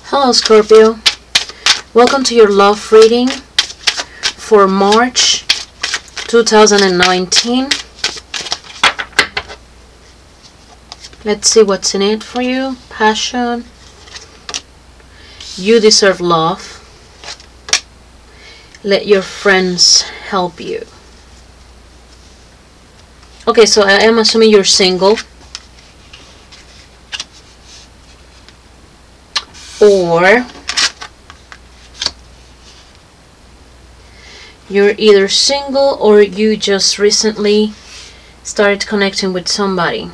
Hello Scorpio, welcome to your love reading for March 2019. Let's see what's in it for you. Passion. You deserve love. Let your friends help you. Okay, so I am assuming you're single. Or you're either single or you just recently started connecting with somebody.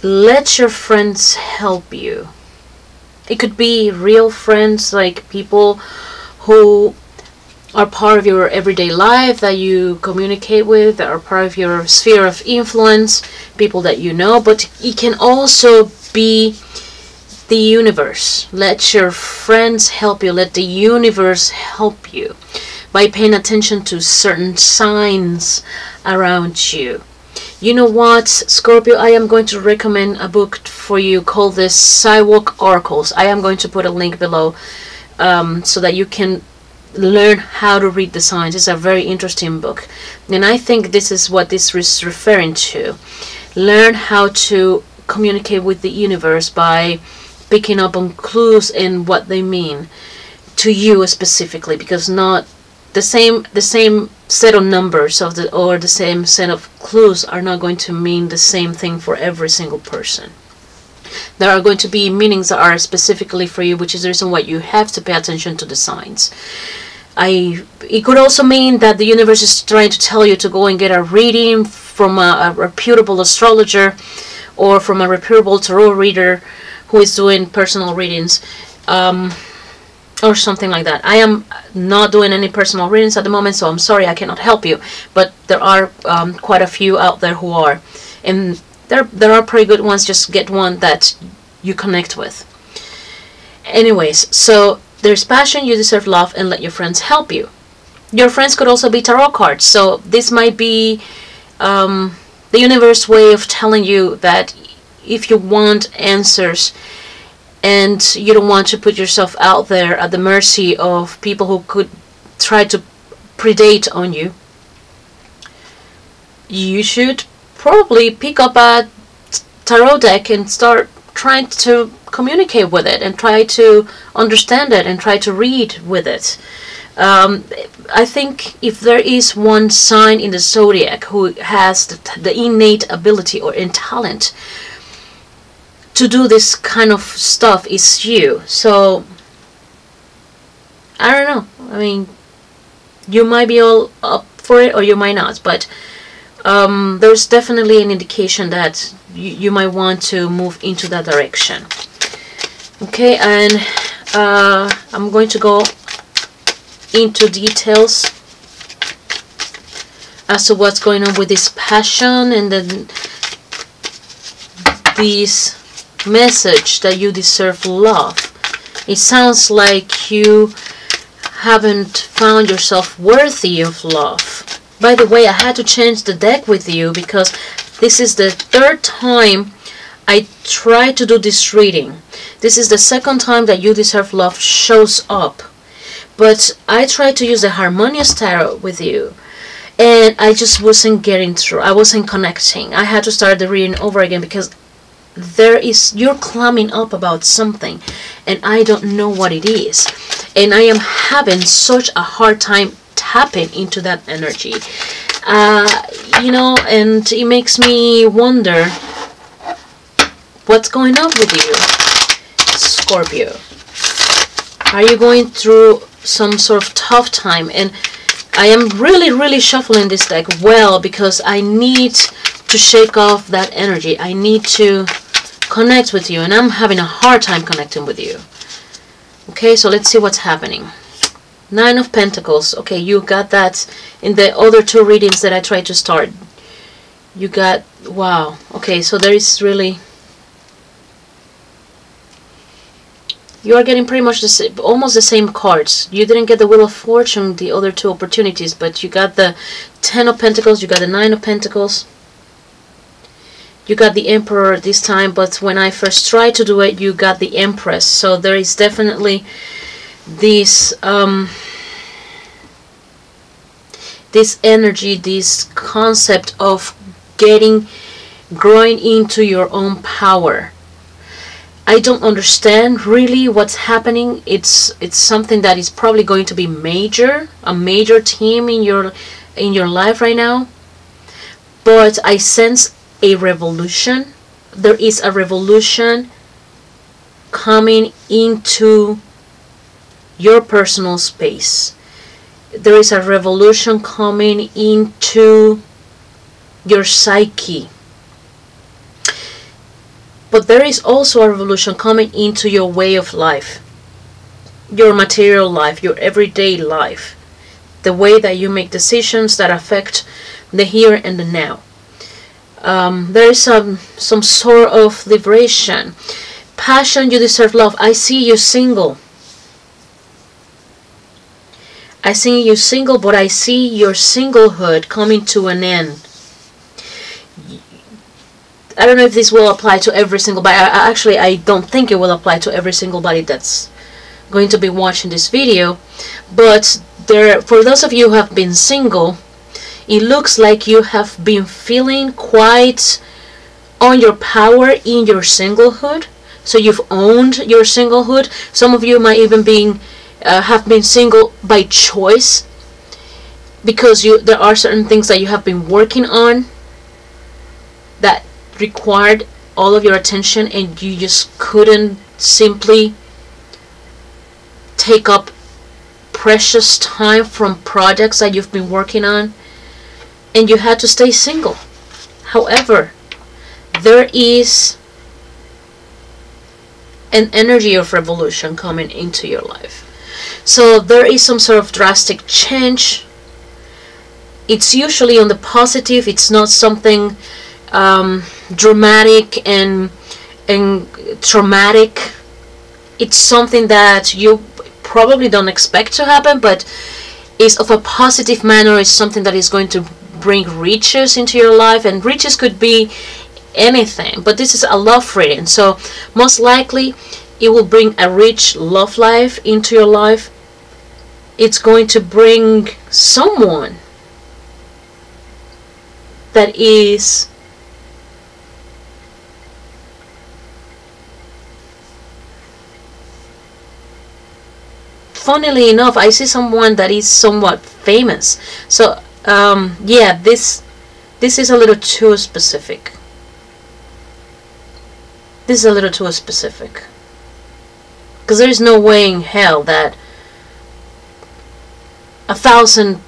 Let your friends help you. It could be real friends, like people who are part of your everyday life that you communicate with, that are part of your sphere of influence, people that you know, but it can also be the universe. Let your friends help you. Let the universe help you by paying attention to certain signs around you. You know what, Scorpio, I am going to recommend a book for you called the Sidewalk Oracles. I am going to put a link below so that you can learn how to read the signs. It's a very interesting book, and I think this is what this is referring to. Learn how to communicate with the universe by picking up on clues and what they mean to you specifically, because not the same set of numbers of or the same set of clues are not going to mean the same thing for every single person. There are going to be meanings that are specifically for you, which is the reason why you have to pay attention to the signs. It could also mean that the universe is trying to tell you to go and get a reading from a reputable astrologer or from a reputable tarot reader who is doing personal readings, or something like that. I am not doing any personal readings at the moment, so I'm sorry I cannot help you, but there are quite a few out there who are, and there are pretty good ones. Just get one that you connect with. Anyways, so there's passion, you deserve love, and let your friends help you. Your friends could also be tarot cards, so this might be the universe way of telling you that if you want answers and you don't want to put yourself out there at the mercy of people who could try to predate on you, you should probably pick up a tarot deck and start trying to communicate with it and try to understand it and try to read with it. I think if there is one sign in the zodiac who has the innate ability or in talent to do this kind of stuff, is you. So I don't know, I mean, you might be all up for it or you might not, but there's definitely an indication that you might want to move into that direction. Okay, and I'm going to go into details as to what's going on with this passion and then this message that you deserve love. It sounds like you haven't found yourself worthy of love. By the way, I had to change the deck with you because this is the third time I try to do this reading. This is the second time that you deserve love shows up. But I tried to use the harmonious tarot with you, and I just wasn't getting through. I wasn't connecting. I had to start the reading over again because you're climbing up about something, and I don't know what it is. And I am having such a hard time tapping into that energy. You know, and it makes me wonder what's going on with you, Scorpio. Are you going through some sort of tough time? And I am really shuffling this deck well because I need to shake off that energy. I need to connect with you, and I'm having a hard time connecting with you. Okay, so let's see what's happening. Nine of Pentacles. Okay, you got that in the other two readings that I tried to start. You got, wow. Okay, so there is really, you are getting pretty much the same, almost the same cards. You didn't get the Wheel of Fortune, the other two opportunities, but you got the Ten of Pentacles, you got the Nine of Pentacles. You got the Emperor this time, but when I first tried to do it, you got the Empress. So there is definitely this this energy, this concept of growing into your own power. I don't understand really what's happening. It's something that is probably going to be a major theme in your life right now. But I sense a revolution. There is a revolution coming into your personal space. There is a revolution coming into your psyche. But there is also a revolution coming into your way of life, your material life, your everyday life, the way that you make decisions that affect the here and the now. There is some sort of liberation. Passion, you deserve love. I see you single. I see you single, but I see your singlehood coming to an end. I don't know if this will apply to every single body. Actually, I don't think it will apply to every single body that's going to be watching this video. But for those of you who have been single, it looks like you have been feeling quite on your power in your singlehood. So you've owned your singlehood. Some of you might even have been single by choice, because there are certain things that you have been working on that required all of your attention, and you just couldn't simply take up precious time from projects that you've been working on, and you had to stay single. However, there is an energy of revolution coming into your life. So there is some sort of drastic change. It's usually on the positive. It's not something dramatic and traumatic. It's something that you probably don't expect to happen, but is of a positive manner. It's something that is going to bring riches into your life, and riches could be anything, but this is a love reading, so most likely it will bring a rich love life into your life. It's going to bring someone that is funnily enough, I see someone that is somewhat famous. So yeah, this is a little too specific. This is a little too specific, because there is no way in hell that 1,000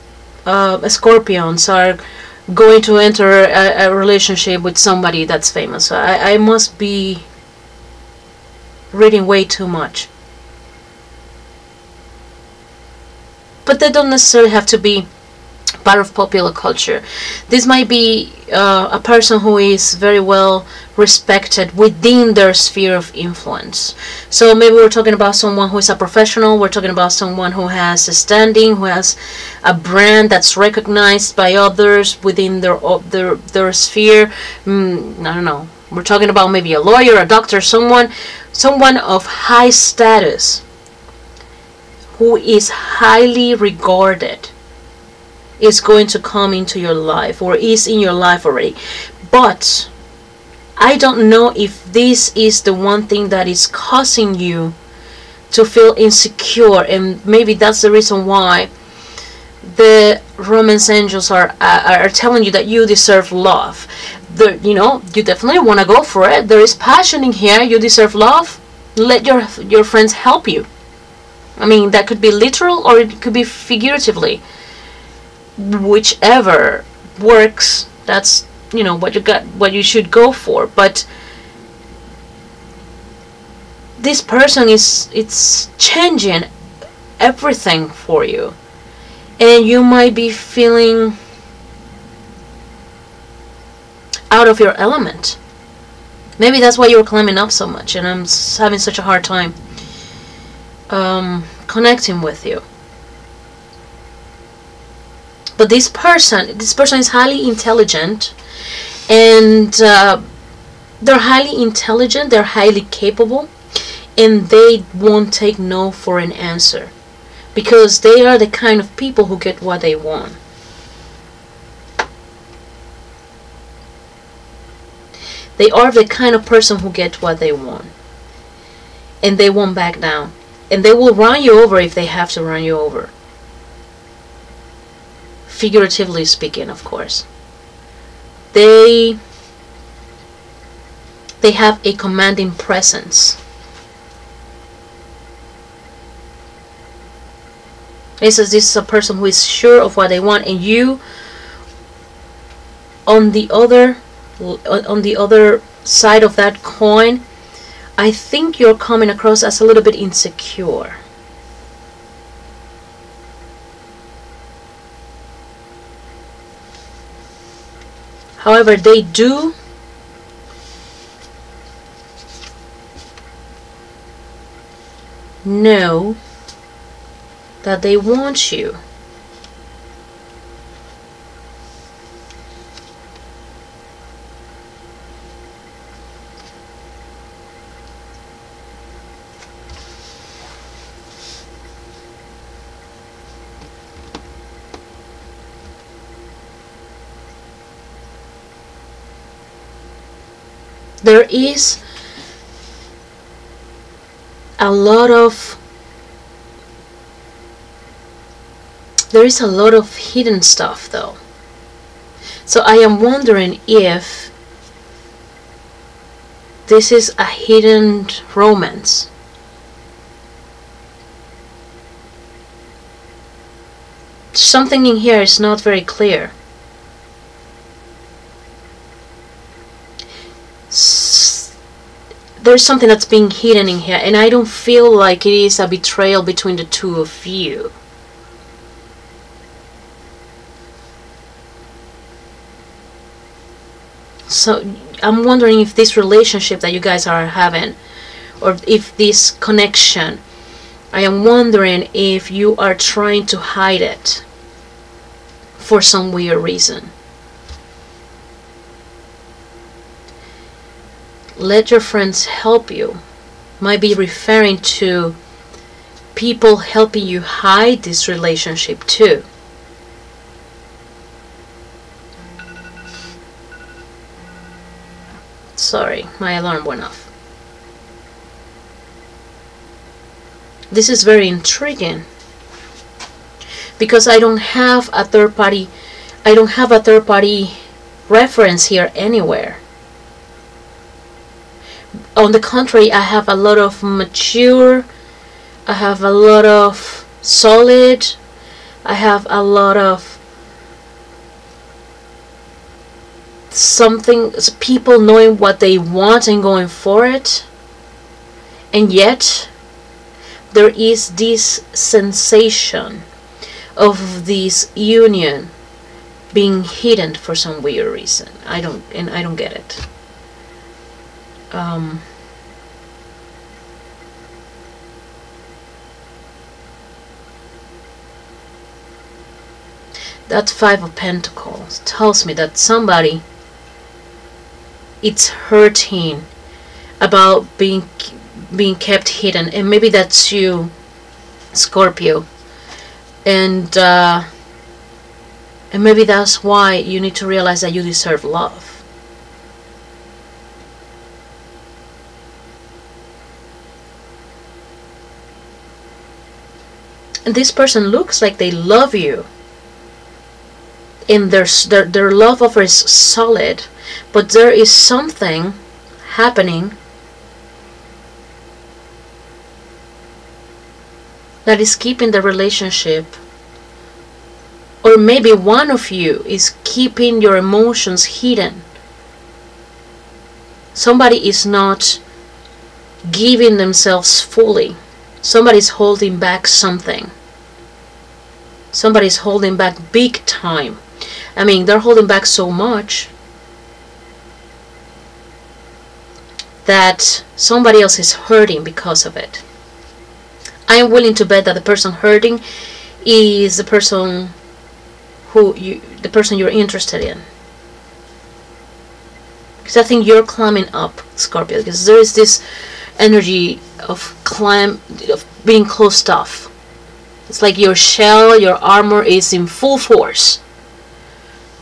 Scorpions are going to enter a relationship with somebody that's famous. So I must be reading way too much. But they don't necessarily have to be part of popular culture. This might be a person who is very well respected within their sphere of influence. So maybe we're talking about someone who is a professional. We're talking about someone who has a standing, who has a brand that's recognized by others within their sphere. I don't know. We're talking about maybe a lawyer, a doctor, someone of high status, who is highly regarded, is going to come into your life, or is in your life already. But I don't know if this is the one thing that is causing you to feel insecure, and maybe that's the reason why the romance angels are telling you that you deserve love. You definitely want to go for it. There is passion in here. You deserve love. Let your friends help you. I mean, that could be literal, or it could be figuratively. Whichever works, that's what you should go for. But this person it's changing everything for you, and you might be feeling out of your element. Maybe that's why you're climbing up so much, and I'm having such a hard time connecting with you. But this person is highly intelligent, and they're highly intelligent, they're highly capable, and they won't take no for an answer, because they are the kind of people who get what they want. They are the kind of person who get what they want, and they won't back down, and they will run you over if they have to run you over, figuratively speaking, of course. They have a commanding presence. This is a person who is sure of what they want, and you, on the other side of that coin, I think you're coming across as a little bit insecure. However, they do know that they want you. There is a lot of hidden stuff though. So I am wondering if this is a hidden romance. Something in here is not very clear. There's something that's being hidden in here, and I don't feel like it is a betrayal between the two of you. So I'm wondering if this relationship that you guys are having, or if this connection, I am wondering if you are trying to hide it for some weird reason. Let your friends help you might be referring to people helping you hide this relationship too. Sorry, my alarm went off. This is very intriguing because I don't have a third party reference here anywhere. On the contrary, I have a lot of mature, I have a lot of solid, I have a lot of people knowing what they want and going for it. And yet there is this sensation of this union being hidden for some weird reason. I don't get it. That Five of Pentacles tells me that somebody, it's hurting about being kept hidden, and maybe that's you, Scorpio, and maybe that's why you need to realize that you deserve love. And this person looks like they love you, and their love offer is solid, but there is something happening that is keeping the relationship, or maybe one of you is keeping your emotions hidden. Somebody is not giving themselves fully. Somebody's holding back something. Somebody's holding back big time. I mean, they're holding back so much that somebody else is hurting because of it. I am willing to bet that the person hurting is the person you're interested in. because I think you're climbing up, Scorpio, because there is this energy of being closed off. It's like your shell, your armor is in full force.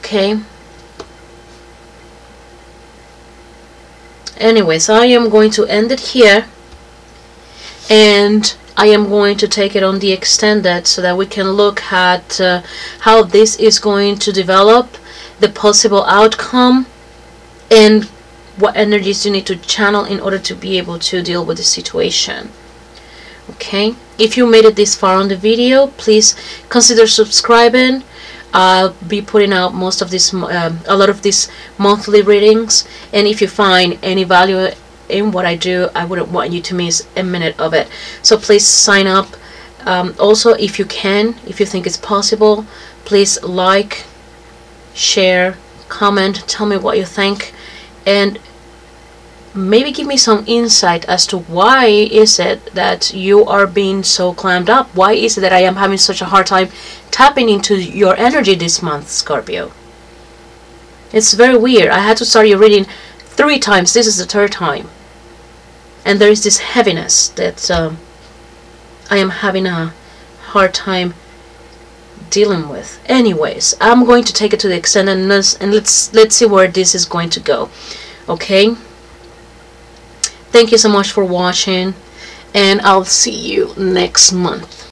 Okay. Anyways, I am going to end it here, and I am going to take it on the extended so that we can look at how this is going to develop, the possible outcome, and what energies you need to channel in order to be able to deal with the situation. Okay, if you made it this far on the video, please consider subscribing. I'll be putting out most of this, a lot of these monthly readings, and if you find any value in what I do, I wouldn't want you to miss a minute of it. So please sign up. Also, if you can, if you think it's possible, please like, share, comment, tell me what you think, and maybe give me some insight as to why is it that you are being so clammed up. Why is it that I am having such a hard time tapping into your energy this month, Scorpio? It's very weird. I had to start your reading 3 times. This is the 3rd time. And there is this heaviness that I am having a hard time dealing with. Anyways, I'm going to take it to the extent, and let's see where this is going to go. Okay? Thank you so much for watching, and I'll see you next month.